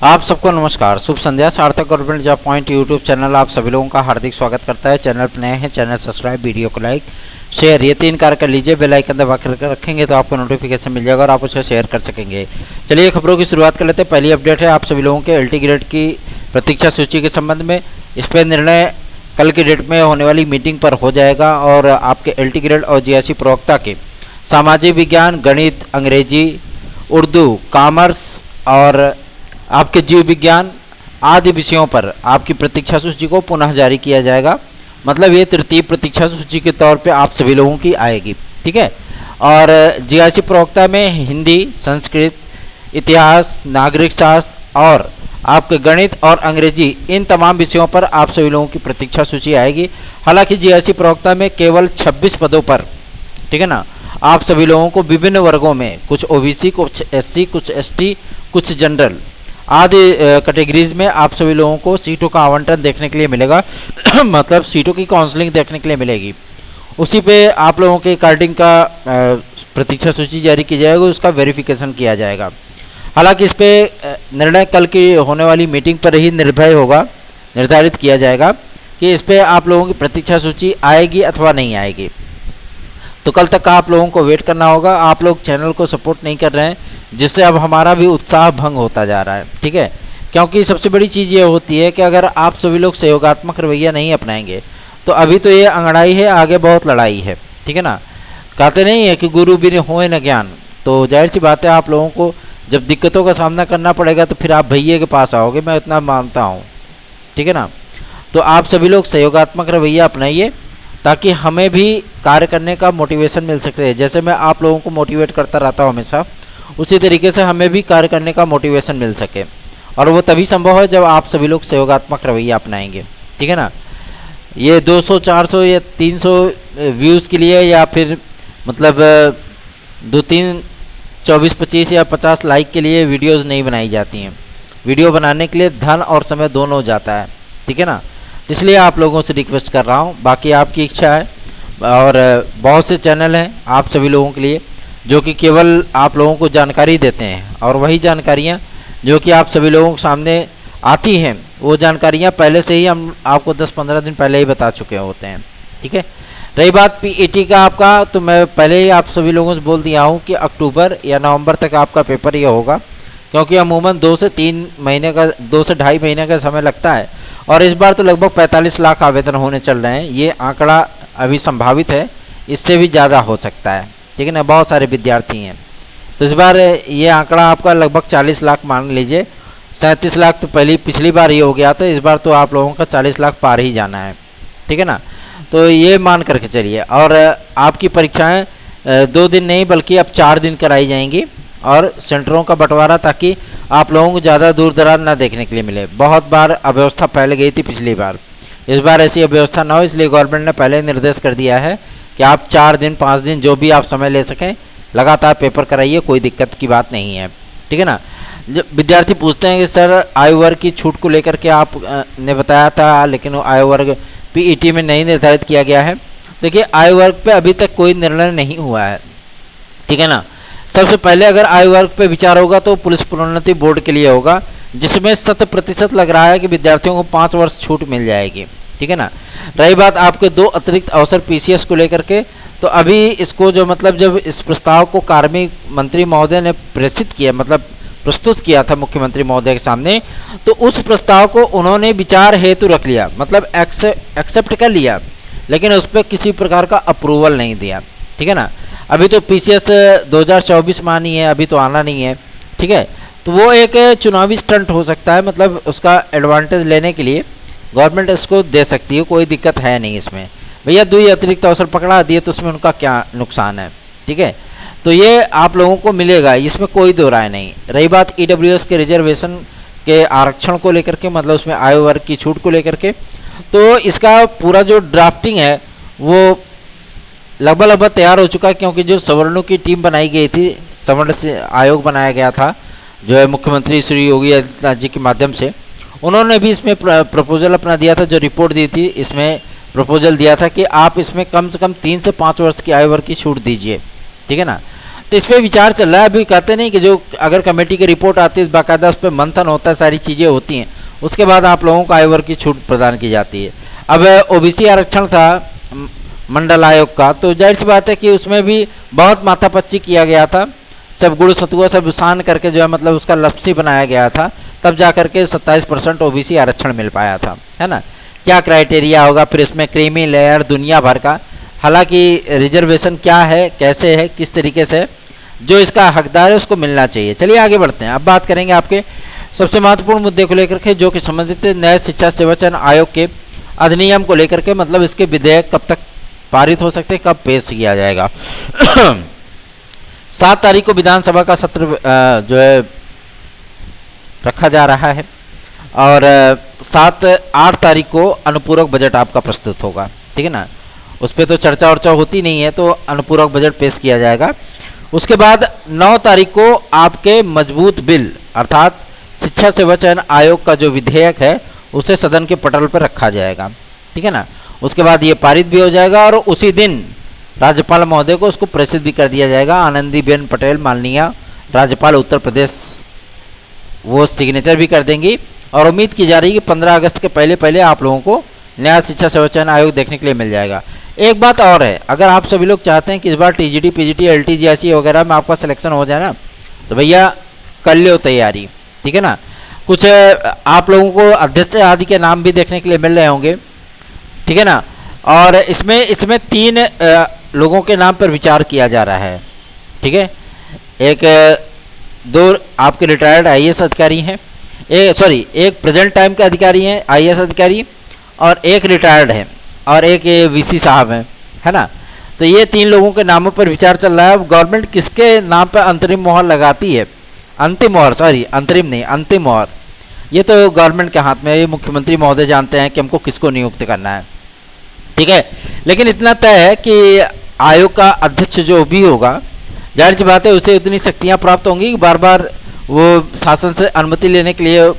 आप सबको नमस्कार, शुभ संध्या। सार्थक government job point YouTube channel आप सभी लोगों का हार्दिक स्वागत करता है। चैनल पर नए हैं, चैनल सब्सक्राइब, वीडियो को लाइक शेयर ये 3 कार्य कर लीजिए। बेल आइकन दबा कर रखेंगे तो आपको नोटिफिकेशन मिल जाएगा और आप उसे शेयर कर सकेंगे। चलिए खबरों की शुरुआत कर लेते हैं। पहली अपडेट है आप सभी लोगों के एलटी ग्रेड की प्रतीक्षा सूची के संबंध में। इस पर निर्णय कल की डेट में होने वाली मीटिंग पर हो जाएगा और आपके एलटी ग्रेड और जीआईसी प्रवक्ता के सामाजिक विज्ञान, गणित, अंग्रेजी, उर्दू, कॉमर्स और आपके जीव विज्ञान आदि विषयों पर आपकी प्रतीक्षा सूची को पुनः जारी किया जाएगा। मतलब ये तृतीय प्रतीक्षा सूची के तौर पे आप सभी लोगों की आएगी, ठीक है। और जीआईसी प्रवक्ता में हिंदी, संस्कृत, इतिहास, नागरिक शास्त्र और आपके गणित और अंग्रेजी, इन तमाम विषयों पर आप सभी लोगों की प्रतीक्षा सूची आएगी। हालांकि जीआईसी प्रवक्ता में केवल 26 पदों पर, ठीक है ना, आप सभी लोगों को विभिन्न वर्गों में, कुछ ओबीसी, कुछ एससी, कुछ एसटी, कुछ जनरल आदि कैटेगरीज में आप सभी लोगों को सीटों का आवंटन देखने के लिए मिलेगा। मतलब सीटों की काउंसलिंग देखने के लिए मिलेगी। उसी पे आप लोगों के अकॉर्डिंग का प्रतीक्षा सूची जारी की जाएगी, उसका वेरिफिकेशन किया जाएगा। हालांकि इस पे निर्णय कल की होने वाली मीटिंग पर ही निर्भय होगा, निर्धारित किया जाएगा कि इस पे आप लोगों की प्रतीक्षा सूची आएगी अथवा नहीं आएगी। तो कल तक आप लोगों को वेट करना होगा। आप लोग चैनल को सपोर्ट नहीं कर रहे हैं, जिससे अब हमारा भी उत्साह भंग होता जा रहा है, ठीक है। क्योंकि सबसे बड़ी चीज़ ये होती है कि अगर आप सभी लोग सहयोगात्मक रवैया नहीं अपनाएंगे तो अभी तो ये अंगड़ाई है, आगे बहुत लड़ाई है, ठीक है ना। कहते नहीं है कि गुरु बिन होए न ज्ञान। तो जाहिर सी बात है, आप लोगों को जब दिक्कतों का सामना करना पड़ेगा तो फिर आप भैया के पास आओगे, मैं इतना मानता हूँ, ठीक है ना। तो आप सभी लोग सहयोगात्मक रवैया अपनाइए ताकि हमें भी कार्य करने का मोटिवेशन मिल सके। जैसे मैं आप लोगों को मोटिवेट करता रहता हूँ हमेशा, उसी तरीके से हमें भी कार्य करने का मोटिवेशन मिल सके। और वो तभी संभव है जब आप सभी लोग सहयोगात्मक रवैया अपनाएंगे, ठीक है ना। ये 200, 400 या 300 व्यूज़ के लिए या फिर मतलब 2-3, 24, 25 या 50 लाइक के लिए वीडियोज़ नहीं बनाई जाती हैं। वीडियो बनाने के लिए धन और समय दोनों जाता है, ठीक है ना। इसलिए आप लोगों से रिक्वेस्ट कर रहा हूँ, बाकी आपकी इच्छा है। और बहुत से चैनल हैं आप सभी लोगों के लिए जो कि केवल आप लोगों को जानकारी देते हैं, और वही जानकारियाँ जो कि आप सभी लोगों के सामने आती हैं, वो जानकारियाँ पहले से ही हम आपको 10-15 दिन पहले ही बता चुके होते हैं, ठीक है। रही बात पीईटी का आपका, तो मैं पहले ही आप सभी लोगों से बोल दिया हूँ कि अक्टूबर या नवंबर तक आपका पेपर ये होगा, क्योंकि अमूमन 2 से 3 महीने का, 2 से ढाई महीने का समय लगता है। और इस बार तो लगभग 45 लाख आवेदन होने चल रहे हैं। ये आंकड़ा अभी संभावित है, इससे भी ज़्यादा हो सकता है, ठीक है ना। बहुत सारे विद्यार्थी हैं, तो इस बार ये आंकड़ा आपका लगभग 40 लाख मान लीजिए। 37 लाख तो पिछली बार ये हो गया था, इस बार तो आप लोगों का 40 लाख पार ही जाना है, ठीक है ना। तो ये मान करके चलिए। और आपकी परीक्षाएँ 2 दिन नहीं बल्कि अब 4 दिन कराई जाएंगी, और सेंटरों का बंटवारा, ताकि आप लोगों को ज़्यादा दूर दराज ना देखने के लिए मिले। बहुत बार अव्यवस्था फैल गई थी पिछली बार, इस बार ऐसी अव्यवस्था ना हो, इसलिए गवर्नमेंट ने पहले निर्देश कर दिया है कि आप 4 दिन 5 दिन जो भी आप समय ले सकें लगातार पेपर कराइए, कोई दिक्कत की बात नहीं है, ठीक है ना। जब विद्यार्थी पूछते हैं कि सर आयु वर्ग की छूट को लेकर के आप ने बताया था, लेकिन आयु वर्ग पीईटी में नहीं निर्धारित किया गया है। देखिए, आयु वर्ग पे अभी तक कोई निर्णय नहीं हुआ है, ठीक है ना। सबसे पहले अगर आयु वर्ग पे विचार होगा तो पुलिस प्रोन्नति बोर्ड के लिए होगा, जिसमें 100% लग रहा है कि विद्यार्थियों को 5 वर्ष छूट मिल जाएगी, ठीक है ना। रही बात आपके 2 अतिरिक्त अवसर पीसीएस को लेकर के, तो अभी इसको जो मतलब जब इस प्रस्ताव को कार्मिक मंत्री महोदय ने प्रेषित किया, मतलब प्रस्तुत किया था मुख्यमंत्री महोदय के सामने, तो उस प्रस्ताव को उन्होंने विचार हेतु रख लिया, मतलब एक्सेप्ट कर लिया, लेकिन उस पर किसी प्रकार का अप्रूवल नहीं दिया, ठीक है ना। अभी तो पीसीएस 2024 में आनी है, अभी तो आना नहीं है, ठीक है। तो वो एक चुनावी स्टंट हो सकता है, मतलब उसका एडवांटेज लेने के लिए गवर्नमेंट इसको दे सकती है, कोई दिक्कत है नहीं इसमें। भैया 2 अतिरिक्त अवसर पकड़ा दिए तो उसमें उनका क्या नुकसान है, ठीक है। तो ये आप लोगों को मिलेगा, इसमें कोई दो राय नहीं। रही बात ईडब्ल्यूएस के रिजर्वेशन के आरक्षण को लेकर के, मतलब उसमें आयु वर्ग की छूट को लेकर के, तो इसका पूरा जो ड्राफ्टिंग है वो लगभग तैयार हो चुका है। क्योंकि जो सवर्णों की टीम बनाई गई थी, सवर्ण से आयोग बनाया गया था, जो है मुख्यमंत्री श्री योगी आदित्यनाथ जी के माध्यम से, उन्होंने भी इसमें प्रपोजल अपना दिया था। जो रिपोर्ट दी थी, इसमें प्रपोजल दिया था कि आप इसमें कम से कम 3 से 5 वर्ष की आयु वर्ग की छूट दीजिए, ठीक है ना। तो इस पर विचार चल रहा है। अभी कहते नहीं कि जो अगर कमेटी की रिपोर्ट आती है बाकायदा उस पर मंथन होता है, सारी चीज़ें होती हैं, उसके बाद आप लोगों को आय वर्ग की छूट प्रदान की जाती है। अब ओबीसी आरक्षण था मंडल आयोग का, तो जाहिर सी बात है कि उसमें भी बहुत माथापच्ची किया गया था, सब गुड़ सतुआ सब सान करके जो है मतलब उसका लफ्सी बनाया गया था, तब जा करके 27% ओबीसी आरक्षण मिल पाया था, है ना। क्या क्राइटेरिया होगा, फिर इसमें क्रीमी लेयर दुनिया भर का, हालांकि रिजर्वेशन क्या है, कैसे है, किस तरीके से जो इसका हकदार है उसको मिलना चाहिए। चलिए आगे बढ़ते हैं। अब बात करेंगे आपके सबसे महत्वपूर्ण मुद्दे को लेकर के, जो कि संबंधित नए शिक्षा सेवा चयन आयोग के अधिनियम को लेकर के, मतलब इसके विधेयक कब तक पारित हो सकते हैं, कब पेश किया जाएगा। 7 तारीख को विधानसभा का सत्र जो है रखा जा रहा है और 7-8 तारीख को अनुपूरक बजट आपका प्रस्तुत होगा, ठीक है ना। उस पर तो चर्चा वर्चा होती नहीं है, तो अनुपूरक बजट पेश किया जाएगा। उसके बाद 9 तारीख को आपके मजबूत बिल अर्थात शिक्षा सेवा चयन आयोग का जो विधेयक है उसे सदन के पटल पर रखा जाएगा, ठीक है ना। उसके बाद ये पारित भी हो जाएगा और उसी दिन राज्यपाल महोदय को उसको प्रेषित भी कर दिया जाएगा। आनंदीबेन पटेल माननीय राज्यपाल उत्तर प्रदेश वो सिग्नेचर भी कर देंगी और उम्मीद की जा रही है कि 15 अगस्त के पहले पहले आप लोगों को नया शिक्षा सेवा चयन आयोग देखने के लिए मिल जाएगा। एक बात और है, अगर आप सभी लोग चाहते हैं कि इस बार टीजीटी पीजीटी एलटीजीएससी वगैरह में आपका सिलेक्शन हो जाए ना, तो भैया कर लो तैयारी, ठीक है ना। कुछ आप लोगों को अध्यक्ष आदि के नाम भी देखने के लिए मिल रहे होंगे, ठीक है ना। और इसमें 3 लोगों के नाम पर विचार किया जा रहा है, ठीक है। 2 आपके रिटायर्ड आईएएस अधिकारी हैं, एक प्रेजेंट टाइम के अधिकारी हैं आईएएस अधिकारी, और एक रिटायर्ड है और एक वीसी साहब हैं, है ना। तो ये 3 लोगों के नामों पर विचार चल रहा है। अब गवर्नमेंट किसके नाम पर अंतरिम मोहर लगाती है, अंतिम मोहर, ये तो गवर्नमेंट के हाथ में है। ये मुख्यमंत्री महोदय जानते हैं कि हमको किसको नियुक्त करना है, ठीक है। लेकिन इतना तय है कि आयोग का अध्यक्ष जो भी होगा, जाहिर सी बात है उसे उतनी शक्तियां प्राप्त होंगी कि बार बार वो शासन से अनुमति लेने के लिए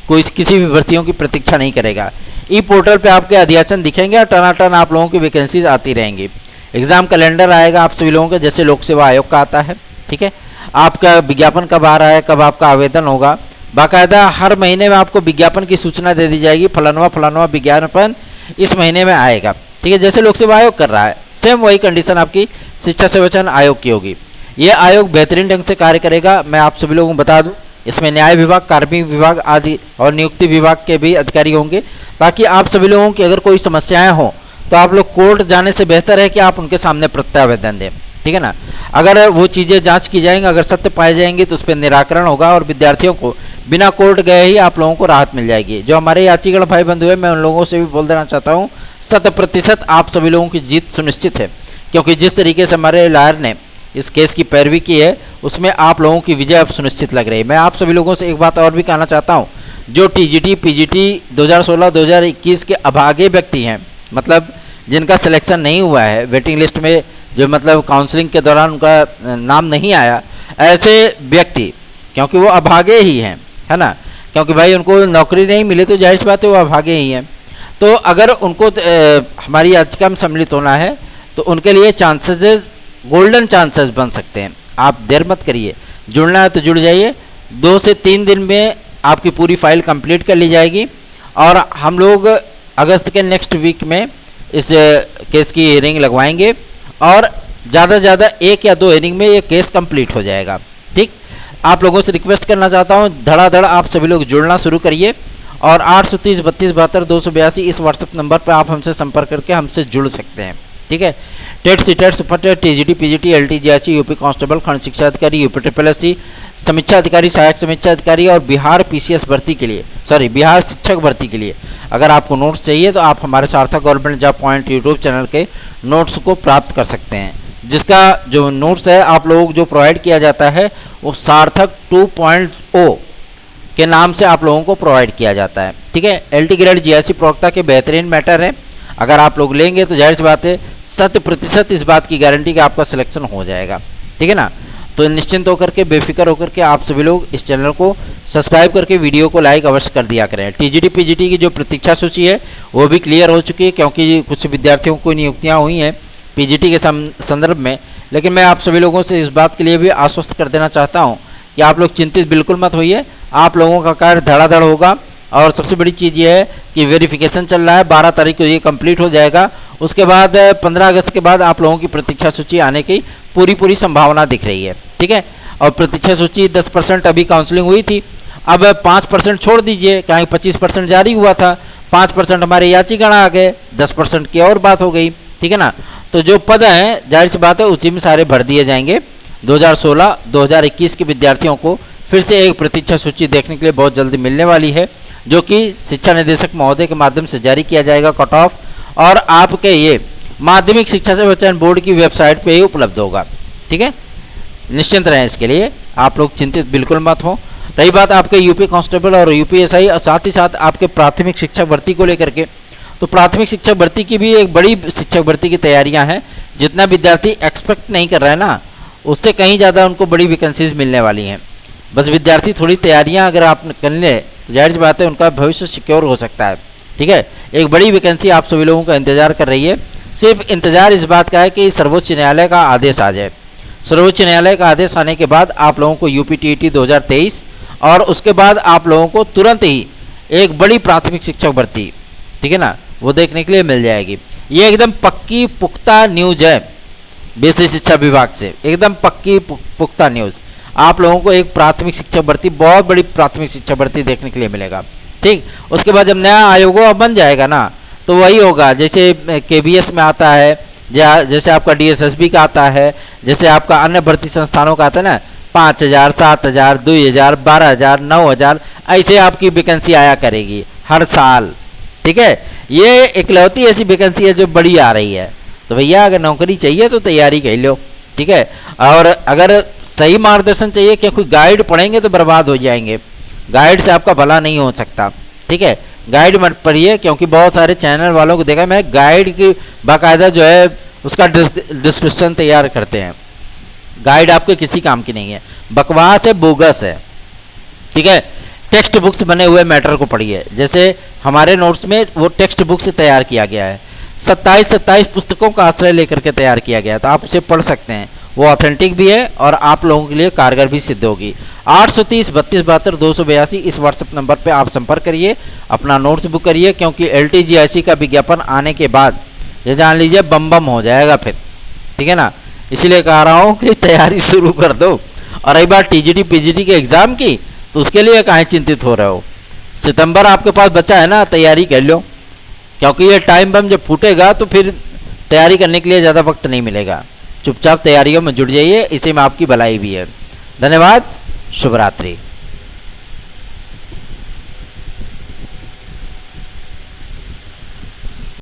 कोई किसी भी भर्तियों की प्रतीक्षा नहीं करेगा। ई पोर्टल पे आपके अध्याचन दिखेंगे और टनाटन आप लोगों की वैकेंसीज आती रहेंगी। एग्जाम कैलेंडर आएगा आप सभी लोगों के, जैसे लोक सेवा आयोग का आता है, ठीक है। आपका विज्ञापन कब आ रहा है, कब आपका आवेदन होगा, बाकायदा हर महीने में आपको विज्ञापन की सूचना दे दी जाएगी, फलानवा विज्ञापन इस महीने में आएगा, ठीक है। जैसे लोक सेवा आयोग कर रहा है, सेम वही कंडीशन आपकी शिक्षा सेवा चयन आयोग की होगी। ये आयोग बेहतरीन ढंग से कार्य करेगा। मैं आप सभी लोगों को बता दूं, इसमें न्याय विभाग, कार्मिक विभाग आदि और नियुक्ति विभाग के भी अधिकारी होंगे, ताकि आप सभी लोगों की अगर कोई समस्याएं हो तो आप लोग कोर्ट जाने से बेहतर है कि आप उनके सामने प्रत्यावेदन दें, ठीक है ना। अगर वो चीज़ें जांच की जाएंगी, अगर सत्य पाए जाएंगे तो उस पर निराकरण होगा और विद्यार्थियों को बिना कोर्ट गए ही आप लोगों को राहत मिल जाएगी। जो हमारे यात्रीगण भाई बंधु हैं, मैं उन लोगों से भी बोल देना चाहता हूँ, 100% आप सभी लोगों की जीत सुनिश्चित है, क्योंकि जिस तरीके से हमारे लॉयर ने इस केस की पैरवी की है उसमें आप लोगों की विजय अब सुनिश्चित लग रही है। मैं आप सभी लोगों से एक बात और भी कहना चाहता हूं, जो टीजीटी पीजीटी 2016-2021 के अभागे व्यक्ति हैं, मतलब जिनका सिलेक्शन नहीं हुआ है, वेटिंग लिस्ट में जो मतलब काउंसलिंग के दौरान उनका नाम नहीं आया, ऐसे व्यक्ति क्योंकि वो अभागे ही हैं, है ना, क्योंकि भाई उनको नौकरी नहीं मिली तो जाहिर सी बात है वो अभागे ही हैं। तो अगर उनको हमारी याचिका में सम्मिलित होना है तो उनके लिए चांसेस गोल्डन चांसेस बन सकते हैं। आप देर मत करिए, जुड़ना है तो जुड़ जाइए। 2 से 3 दिन में आपकी पूरी फाइल कंप्लीट कर ली जाएगी और हम लोग अगस्त के नेक्स्ट वीक में इस केस की हियरिंग लगवाएंगे और ज़्यादा से ज़्यादा 1 या 2 हियरिंग में ये केस कंप्लीट हो जाएगा, ठीक। आप लोगों से रिक्वेस्ट करना चाहता हूँ, धड़ाधड़ आप सभी लोग जुड़ना शुरू करिए और 830 32 72 282 इस व्हाट्सएप नंबर पर आप हमसे संपर्क करके हमसे जुड़ सकते हैं, ठीक है। TET CTET super TET TGT PGT LTGSC UP constable खंड शिक्षा अधिकारी यूपी ट्रिपल समीक्षा अधिकारी सहायक समीक्षा अधिकारी और बिहार पीसीएस भर्ती के लिए बिहार शिक्षक भर्ती के लिए अगर आपको नोट्स चाहिए तो आप हमारे सार्थक government job point YouTube channel के नोट्स को प्राप्त कर सकते हैं, जिसका जो नोट्स है आप लोग जो प्रोवाइड किया जाता है वो सार्थक 2.0 के नाम से आप लोगों को प्रोवाइड किया जाता है, ठीक है। एलटी ग्रेड जीएससी प्रवक्ता के बेहतरीन मैटर है, अगर आप लोग लेंगे तो जाहिर सी बात है 100% इस बात की गारंटी कि आपका सिलेक्शन हो जाएगा, ठीक है ना। तो निश्चिंत होकर के बेफिक्र होकर के आप सभी लोग इस चैनल को सब्सक्राइब करके वीडियो को लाइक अवश्य कर दिया करें। टीजीटी पीजीटी की जो प्रतीक्षा सूची है वो भी क्लियर हो चुकी है, क्योंकि कुछ विद्यार्थियों को नियुक्तियां हुई हैं पीजीटी के संदर्भ में, लेकिन मैं आप सभी लोगों से इस बात के लिए भी आश्वस्त कर देना चाहता हूं कि आप लोग चिंतित बिल्कुल मत होइए। आप लोगों का कार्य धड़ाधड़ होगा। और सबसे बड़ी चीज़ ये है कि वेरिफिकेशन चल रहा है, 12 तारीख को ये कंप्लीट हो जाएगा। उसके बाद 15 अगस्त के बाद आप लोगों की प्रतीक्षा सूची आने की पूरी संभावना दिख रही है। ठीक है, और प्रतीक्षा सूची 10% अभी काउंसलिंग हुई थी, अब 5% छोड़ दीजिए, क्या 25% जारी हुआ था, 5% हमारे याचिकाण आ गए, 10% की और बात हो गई। ठीक है ना, तो जो पद हैं जाहिर सी बात है उसी में सारे भर दिए जाएंगे। 2016-2021 के विद्यार्थियों को फिर से एक प्रतीक्षा सूची देखने के लिए बहुत जल्दी मिलने वाली है, जो कि शिक्षा निदेशक महोदय के माध्यम से जारी किया जाएगा कट ऑफ, और आपके ये माध्यमिक शिक्षा सेवा चयन बोर्ड की वेबसाइट पे ही उपलब्ध होगा। ठीक है, निश्चिंत रहें इसके लिए, आप लोग चिंतित बिल्कुल मत हो। रही बात आपके यूपी कांस्टेबल और यूपीएसआई और साथ ही साथ आपके प्राथमिक शिक्षक भर्ती को लेकर के, तो प्राथमिक शिक्षक भर्ती की भी एक बड़ी शिक्षक भर्ती की तैयारियां हैं। जितना विद्यार्थी एक्सपेक्ट नहीं कर रहा है ना, उससे कहीं ज़्यादा उनको बड़ी वैकेंसीज मिलने वाली हैं। बस विद्यार्थी थोड़ी तैयारियां अगर आप कर लें तो जाहिर सी बात है उनका भविष्य सिक्योर हो सकता है। ठीक है, एक बड़ी वैकेंसी आप सभी लोगों का इंतजार कर रही है। सिर्फ इंतजार इस बात का है कि सर्वोच्च न्यायालय का आदेश आ जाए। सर्वोच्च न्यायालय का आदेश आने के बाद आप लोगों को यूपीटीईटी 2023 और उसके बाद आप लोगों को तुरंत ही एक बड़ी प्राथमिक शिक्षक भर्ती, ठीक है ना, वो देखने के लिए मिल जाएगी। ये एकदम पक्की पुख्ता न्यूज है बेसिक शिक्षा विभाग से, एकदम पक्की पुख्ता न्यूज। आप लोगों को एक प्राथमिक शिक्षक भर्ती, बहुत बड़ी प्राथमिक शिक्षक भर्ती देखने के लिए मिलेगा। ठीक, उसके बाद जब नया आयोग बन जाएगा ना, तो वही होगा जैसे केबीएस में आता है, जैसे आपका डीएसएसबी का आता है, जैसे आपका अन्य भर्ती संस्थानों का आता है ना, 5000, 7000, 2000, 12000, 9000, ऐसे आपकी वैकेंसी आया करेगी हर साल। ठीक है, ये इकलौती ऐसी वैकेंसी है जो बड़ी आ रही है। तो भैया अगर नौकरी चाहिए तो तैयारी कर लो। ठीक है, और अगर सही मार्गदर्शन चाहिए, क्योंकि गाइड पढ़ेंगे तो बर्बाद हो जाएंगे, गाइड से आपका भला नहीं हो सकता। ठीक है, गाइड मत पढ़िए, क्योंकि बहुत सारे चैनल वालों को देखा मैं, गाइड की बाकायदा जो है उसका डिस्क्रिप्शन तैयार करते हैं। गाइड आपके किसी काम की नहीं है, बकवास है, बोगस है। ठीक है, टेक्स्ट बुक्स बने हुए मैटर को पढ़िए, जैसे हमारे नोट्स में वो टेक्स्ट बुक से तैयार किया गया है, 27 पुस्तकों का आश्रय लेकर के तैयार किया गया, तो आप उसे पढ़ सकते हैं, वो ऑथेंटिक भी है और आप लोगों के लिए कारगर भी सिद्ध होगी। 830 32 72 282 इस व्हाट्सएप नंबर पे आप संपर्क करिए, अपना नोट्स बुक करिए, क्योंकि LTGIC का विज्ञापन आने के बाद ये जान लीजिए बम बम हो जाएगा फिर। ठीक है ना, इसीलिए कह रहा हूँ कि तैयारी शुरू कर दो। और रही बात TGT PGT के एग्ज़ाम की, तो उसके लिए काहे चिंतित हो रहे हो, सितंबर आपके पास बचा है ना, तैयारी कर लो, क्योंकि ये टाइम बम जब फूटेगा तो फिर तैयारी करने के लिए ज़्यादा वक्त नहीं मिलेगा। चुपचाप तैयारियों में जुट जाइए, इसी में आपकी भलाई भी है। धन्यवाद, शुभ रात्रि।